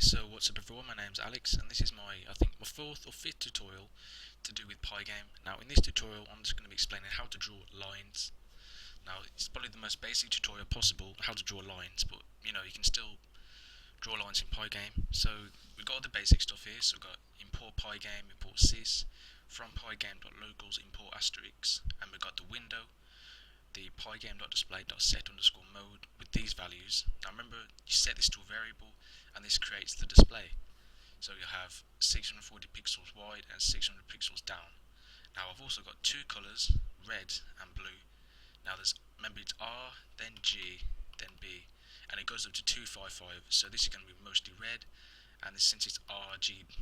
So what's up everyone, my name's Alex and this is I think my fourth or fifth tutorial to do with Pygame. Now in this tutorial I'm just going to be explaining how to draw lines. Now it's probably the most basic tutorial possible, how to draw lines, but you know you can still draw lines in Pygame. So we've got all the basic stuff here, so we've got import pygame, import sys, from pygame.locals import asterisk, and we've got the window, the pygame.display.set_mode with these values. Now remember, you set this to a variable and this creates the display. So you have 640 pixels wide and 600 pixels down. Now I've also got two colours, red and blue. Now remember it's R, then G, then B, and it goes up to 255. So this is going to be mostly red, and since it's RGB,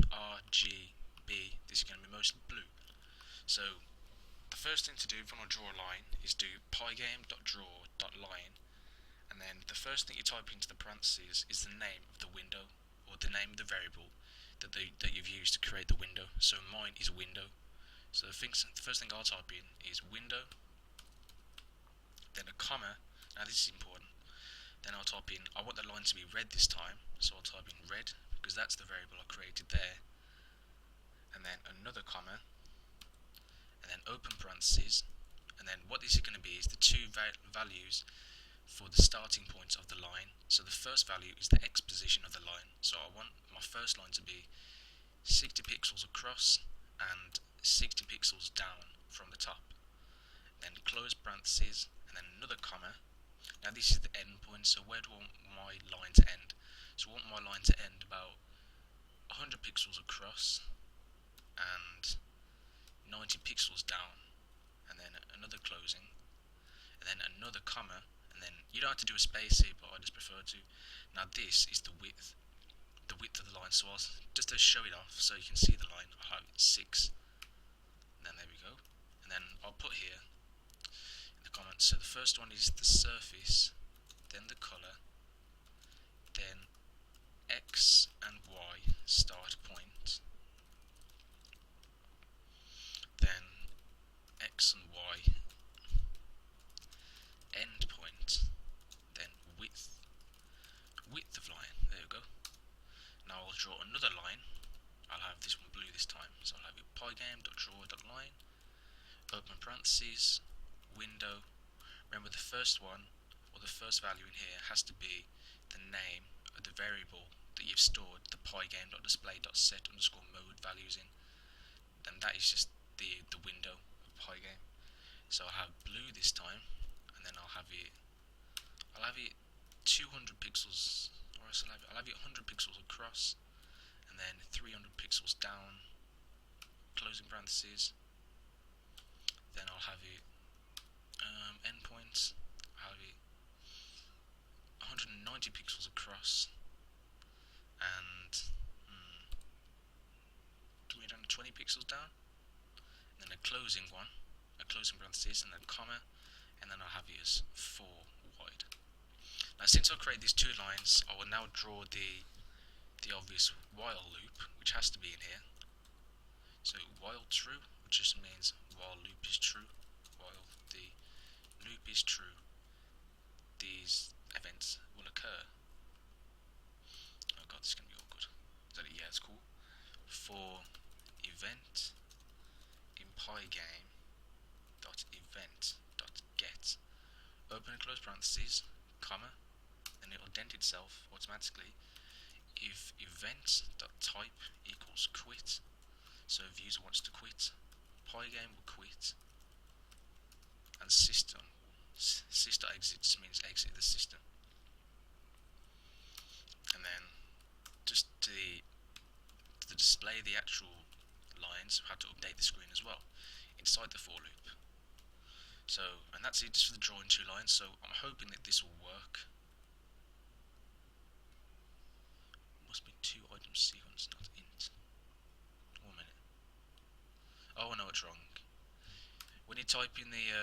this is going to be mostly blue. So the first thing to do if you want to draw a line is do pygame.draw.line, and then the first thing you type into the parentheses is the name of the window or the name of the variable that you've used to create the window. So mine is window. So the first thing I'll type in is window, then a comma. Now this is important. Then I'll type in, I want the line to be red this time, so I'll type in red because that's the variable I created there. And then another comma, and then open parentheses, and then what this is going to be is the two values for the starting points of the line. So the first value is the x position of the line, so I want my first line to be 60 pixels across and 60 pixels down from the top. Then close parentheses and then another comma. Now this is the end point, so where do I want my line to end? So I want my line to end about 100 pixels across and 90 pixels down, and then another closing, and then another comma, and then you don't have to do a space here, but I just prefer to. Now this is the width of the line, so I'll just to show it off so you can see the line, I'll have it 6, and then there we go, and then I'll put here in the comments, so the first one is the surface, then the colour, then X and Y start point, then X and Y end point, then width of line, there we go. Now I'll draw another line, I'll have this one blue this time, so I'll have it pygame.draw.line, open parentheses, window. Remember the first one, or the first value in here, has to be the name of the variable that you've stored the pygame.display.set_mode values in. Then that is just the window of Pygame. So I'll have blue this time, and then I'll have it 200 pixels, or else I'll have it 100 pixels across, and then 300 pixels down, closing parentheses. Then I'll have it endpoints. I'll have it 190 pixels across and 320 pixels down, and then a closing parenthesis, and then comma, and then I'll have it as 4 wide. Now since I create these two lines, I will now draw the obvious while loop, which has to be in here. So while true, which just means while loop is true, while the loop is true, these events will occur. Oh god, this is going to be awkward. Yeah, it's cool. For event in pygame.event.get, open and close parentheses, comma, and it will indent itself automatically if event.type equals quit. So if user wants to quit, pygame will quit, and sys.exit just means exit the system. And then just to display the actual lines, we have to update the screen as well inside the for loop. So, and that's it just for the drawing two lines, so I'm hoping that this will work. Must be two item sequence, not int. 1 minute. Oh, I know what's wrong. When you type in the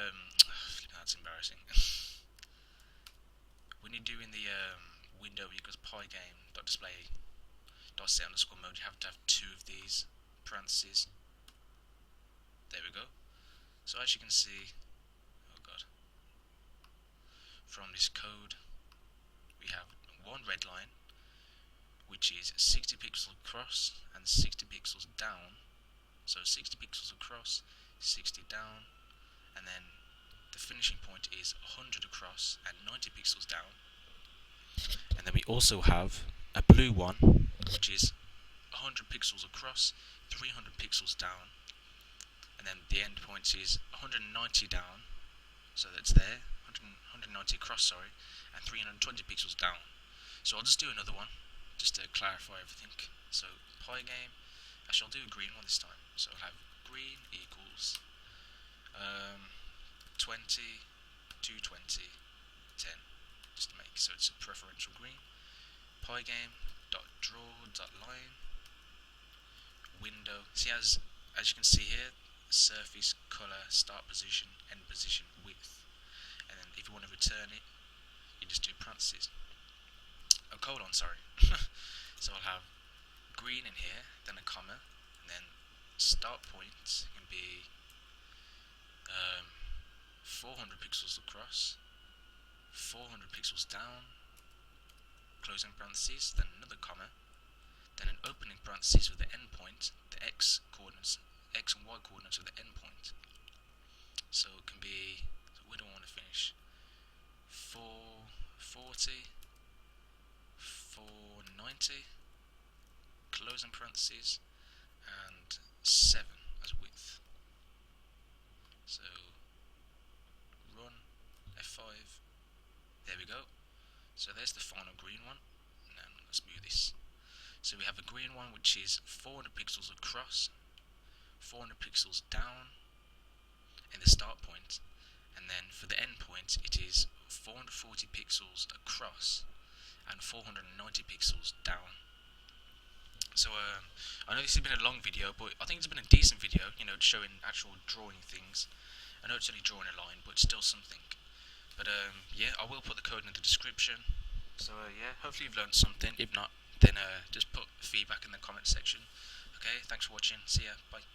that's embarrassing. When you do in the window equals pygame.display.set_mode, you have to have two of these parentheses. There we go. So as you can see, oh god, from this code we have one red line, which is 60 pixels across and 60 pixels down. So 60 pixels across, 60 down, and then the finishing point is 100 across and 90 pixels down. And then we also have a blue one, which is 100 pixels across, 300 pixels down, and then the end point is 190 down, so that's there, 190 across, sorry, and 320 pixels down. So I'll just do another one, just to clarify everything. So pygame, I shall do a green one this time. So I'll have green equals 20, 220, 10, just to make so it's a preferential green. Pygame.draw.line window. See, as you can see here, surface, color, start position, end position, width, and then if you want to return it, you just do parentheses. A colon, sorry. So I'll have green in here, then a comma, and then start point can be 400 pixels across, 400 pixels down, closing parentheses, then another comma, then an opening parentheses with the end point, the x coordinates, x and y coordinates of the end point. So it can be, so where do I want to finish? 440, 490, closing parentheses, and 7 as width. So run F5. There we go. So there's the final green one. And then let's move this. So we have a green one which is 400 pixels across, 400 pixels down in the start point, and then for the end point it is 440 pixels across and 490 pixels down. So I know this has been a long video, but I think it's been a decent video, you know, showing actual drawing things. I know it's only drawing a line, but it's still something. But yeah, I will put the code in the description. So yeah, hopefully you've learned something. If not, then just put feedback in the comment section. Okay, thanks for watching. See ya. Bye.